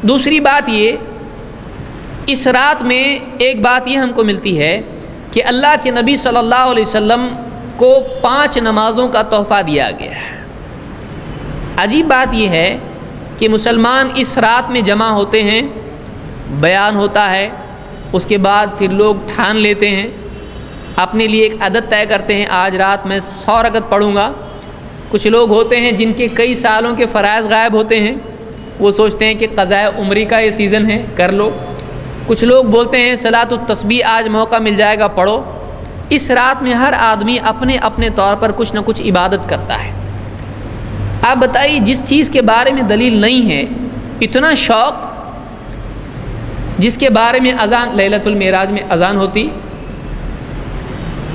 دوسری بات یہ، اس رات میں ایک بات یہ ہم کو ملتی ہے کہ اللہ کے نبی صلی اللہ علیہ وسلم کو 5 نمازوں کا تحفہ دیا گیا ہے۔ عجیب بات یہ ہے کہ مسلمان اس رات میں جمع ہوتے ہیں، بیان ہوتا ہے، اس کے بعد پھر لوگ ٹھان لیتے ہیں، اپنے لیے ایک عدد طے کرتے ہیں، آج رات میں 100 رکعت پڑھوں گا۔ کچھ لوگ ہوتے ہیں جن کے کئی سالوں کے فرائض غائب ہوتے ہیں، وہ سوچتے ہیں کہ قضاء عمری کا یہ سیزن ہے، کر لو۔ کچھ لوگ بولتے ہیں صلاۃ التسبیح آج موقع مل جائے گا، پڑھو۔ اس رات میں ہر آدمی اپنے اپنے طور پر کچھ نہ کچھ عبادت کرتا ہے۔ آپ بتائیے، جس چیز کے بارے میں دلیل نہیں ہے، اتنا شوق، جس کے بارے میں اذان لیلۃ المعراج میں اذان ہوتی۔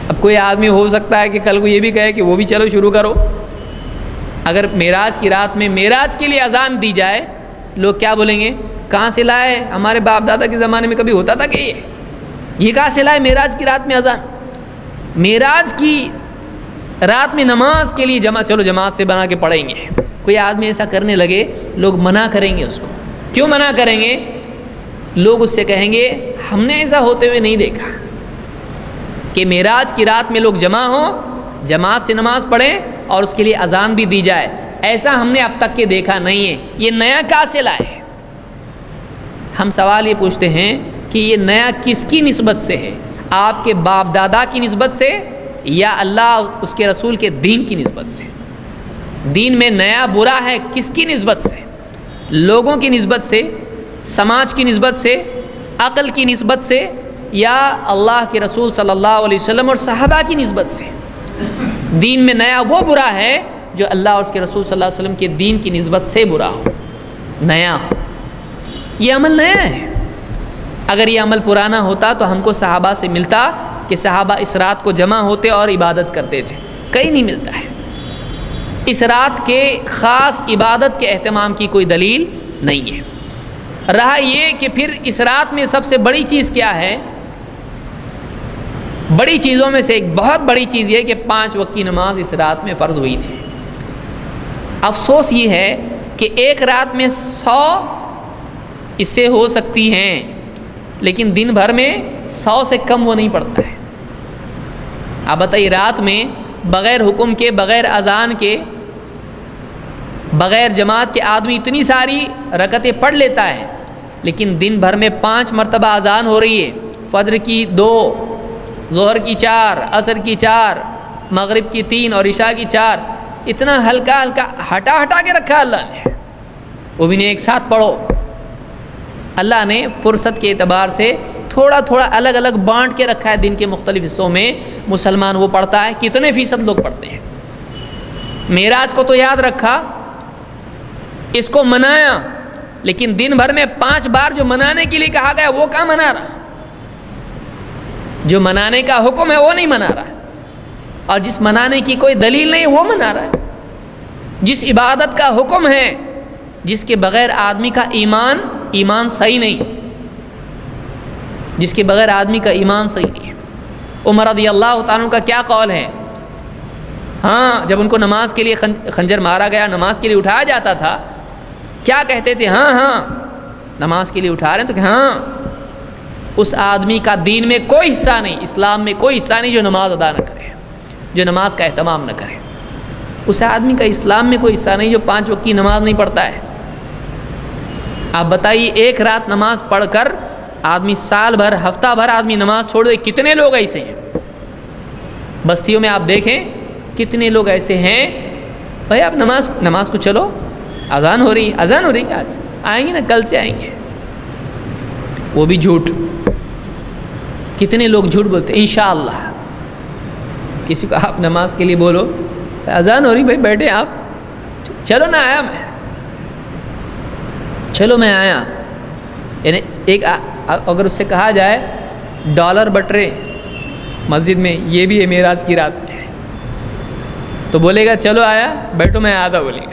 اب کوئی آدمی ہو سکتا ہے کہ کل کو یہ بھی کہے کہ وہ بھی چلو شروع کرو۔ اگر معراج کی رات میں معراج کے لیے اذان دی جائے، لوگ کیا بولیں گے؟ کہاں سے لائے؟ ہمارے باپ دادا کے زمانے میں کبھی ہوتا تھا کہ یہ کہاں سے لائے معراج کی رات میں اذان؟ معراج کی رات میں نماز کے لیے چلو جماعت سے بنا کے پڑھیں گے۔ کوئی آدمی ایسا کرنے لگے، لوگ منع کریں گے اس کو۔ کیوں منع کریں گے؟ لوگ اس سے کہیں گے ہم نے ایسا ہوتے ہوئے نہیں دیکھا کہ معراج کی رات میں لوگ جمع ہوں، جماعت سے نماز پڑھیں اور اس کے لیے اذان بھی دی جائے، ایسا ہم نے اب تک کے دیکھا نہیں ہے، یہ نیا کہاں سے لائے؟ ہم سوال یہ پوچھتے ہیں کہ یہ نیا کس کی نسبت سے ہے؟ آپ کے باپ دادا کی نسبت سے یا اللہ اس کے رسول کے دین کی نسبت سے؟ دین میں نیا برا ہے کس کی نسبت سے؟ لوگوں کی نسبت سے، سماج کی نسبت سے، عقل کی نسبت سے، یا اللہ کے رسول صلی اللہ علیہ وسلم اور صحابہ کی نسبت سے؟ دین میں نیا وہ برا ہے جو اللہ اور اس کے رسول صلی اللہ علیہ وسلم کے دین کی نسبت سے برا ہو، نیا ہو۔ یہ عمل نیا ہے۔ اگر یہ عمل پرانا ہوتا تو ہم کو صحابہ سے ملتا کہ صحابہ اس رات کو جمع ہوتے اور عبادت کرتے تھے، کہیں نہیں ملتا ہے۔ اس رات کے خاص عبادت کے اہتمام کی کوئی دلیل نہیں ہے۔ رہا یہ کہ پھر اس رات میں سب سے بڑی چیز کیا ہے؟ بڑی چیزوں میں سے ایک بہت بڑی چیز یہ کہ 5 وقت کی نماز اس رات میں فرض ہوئی تھی۔ افسوس یہ ہے کہ ایک رات میں 100 اس سے ہو سکتی ہیں، لیکن دن بھر میں 100 سے کم وہ نہیں پڑتا ہے۔ آپ بتائیے، رات میں بغیر حکم کے، بغیر اذان کے، بغیر جماعت کے آدمی اتنی ساری رکعتیں پڑھ لیتا ہے، لیکن دن بھر میں 5 مرتبہ اذان ہو رہی ہے، فجر کی 2، ظہر کی 4، عصر کی 4، مغرب کی 3 اور عشاء کی 4۔ اتنا ہلکا ہلکا ہٹا کے رکھا اللہ نے، وہ بھی نہیں ایک ساتھ پڑھو۔ اللہ نے فرصت کے اعتبار سے تھوڑا تھوڑا الگ الگ بانٹ کے رکھا ہے دن کے مختلف حصوں میں۔ مسلمان وہ پڑھتا ہے، کتنے فیصد لوگ پڑھتے ہیں؟ معراج کو تو یاد رکھا، اس کو منایا، لیکن دن بھر میں 5 بار جو منانے کے لیے کہا گیا وہ کہاں منا رہا؟ جو منانے کا حکم ہے وہ نہیں منا رہا، اور جس منانے کی کوئی دلیل نہیں وہ منا رہا ہے۔ جس عبادت کا حکم ہے، جس کے بغیر آدمی کا ایمان صحیح نہیں، جس کے بغیر آدمی کا ایمان صحیح نہیں ہے۔ عمر رضی اللہ تعالیٰ عنہ کا کیا قول ہے؟ ہاں، جب ان کو نماز کے لیے خنجر مارا گیا، نماز کے لیے اٹھایا جاتا تھا، کیا کہتے تھے؟ ہاں نماز کے لیے اٹھا رہے ہیں تو کہ ہاں، اس آدمی کا دین میں کوئی حصہ نہیں، اسلام میں کوئی حصہ نہیں جو نماز ادا نہ کرے، جو نماز کا اہتمام نہ کرے۔ اس آدمی کا اسلام میں کوئی حصہ نہیں جو 5 وقت کی نماز نہیں پڑھتا ہے۔ آپ بتائیے، ایک رات نماز پڑھ کر آدمی سال بھر، ہفتہ بھر آدمی نماز چھوڑ دے، کتنے لوگ ایسے ہیں؟ بستیوں میں آپ دیکھیں کتنے لوگ ایسے ہیں۔ بھائی آپ نماز کو چلو، اذان ہو رہی ہے، آج آئیں گے نا، کل سے آئیں گے، وہ بھی جھوٹ۔ کتنے لوگ جھوٹ بولتے ہیں انشاءاللہ۔ کسی کو آپ نماز کے لیے بولو، اذان ہو رہی، بھائی بیٹھے آپ، چلو نہ آیا میں، چلو میں آیا۔ یعنی ایک اگر اس سے کہا جائے ڈالر بٹ رہے مسجد میں، یہ بھی ہے معراج کی رات میں، تو بولے گا چلو آیا، بیٹھو میں آیا تھا، بولے گا۔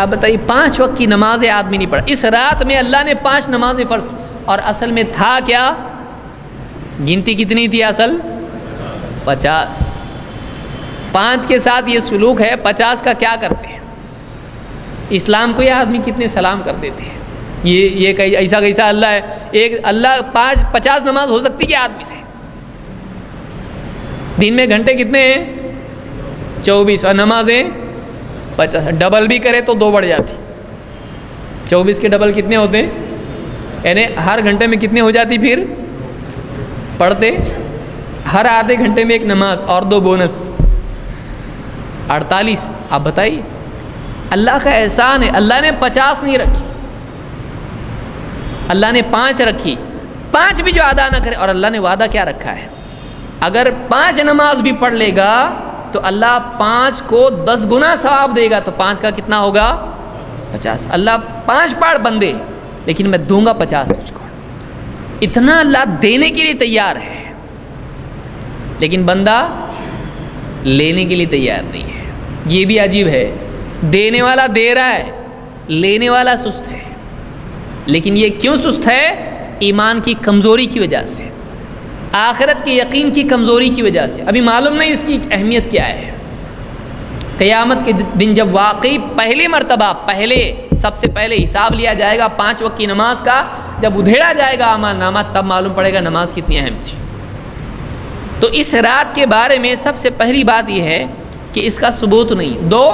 آپ بتائیے، 5 وقت کی نمازیں آدمی نہیں پڑھا۔ اس رات میں اللہ نے 5 نمازیں فرض کی، اور اصل میں تھا کیا؟ گنتی کتنی تھی اصل؟ 50۔ 5 کے ساتھ یہ سلوک ہے، 50 کا کیا کرتے ہیں؟ اسلام کو یہ آدمی کتنے سلام کر دیتے ہیں. یہ ایسا کیسا اللہ ہے؟ ایک اللہ 50 نماز ہو سکتی ہے آدمی سے. دن میں گھنٹے کتنے ہیں؟ 24. اور نمازیں 50. ڈبل بھی کرے تو 2 بڑھ جاتی. 24 کے ڈبل کتنے ہوتے ہیں؟ یعنی ہر گھنٹے میں کتنے ہو جاتی پھر پڑھتے؟ ہر آدھے گھنٹے میں 1 نماز اور 2 بونس، 48. آپ بتائیے، اللہ کا احسان ہے. اللہ نے 50 نہیں رکھی، اللہ نے 5 رکھی. 5 بھی جو ادا نہ کرے، اور اللہ نے وعدہ کیا رکھا ہے؟ اگر 5 نماز بھی پڑھ لے گا تو اللہ 5 کو 10 گنا ثواب دے گا. تو 5 کا کتنا ہوگا؟ 50. اللہ 5 پڑھ بندے، لیکن میں دوں گا 50 تجھ کو. اتنا اللہ دینے کے لیے تیار ہے، لیکن بندہ لینے کے لیے تیار نہیں ہے. یہ بھی عجیب ہے، دینے والا دے رہا ہے، لینے والا سست ہے. لیکن یہ کیوں سست ہے؟ ایمان کی کمزوری کی وجہ سے، آخرت کے یقین کی کمزوری کی وجہ سے. ابھی معلوم نہیں اس کی اہمیت کیا ہے. قیامت کے دن جب واقعی پہلی مرتبہ سب سے پہلے حساب لیا جائے گا 5 وقت کی نماز کا، جب ادھیڑا جائے گا اعمال نامہ، تب معلوم پڑے گا نماز کتنی اہم تھی. تو اس رات کے بارے میں سب سے پہلی بات یہ ہے کہ اس کا ثبوت نہیں. 2،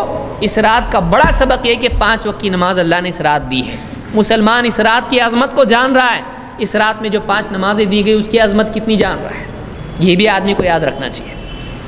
اس رات کا بڑا سبق یہ کہ 5 وقت کی نماز اللہ نے اس رات دی ہے. مسلمان اس رات کی عظمت کو جان رہا ہے. اس رات میں جو 5 نمازیں دی گئی اس کی عظمت کتنی جان رہا ہے. یہ بھی آدمی کو یاد رکھنا چاہیے.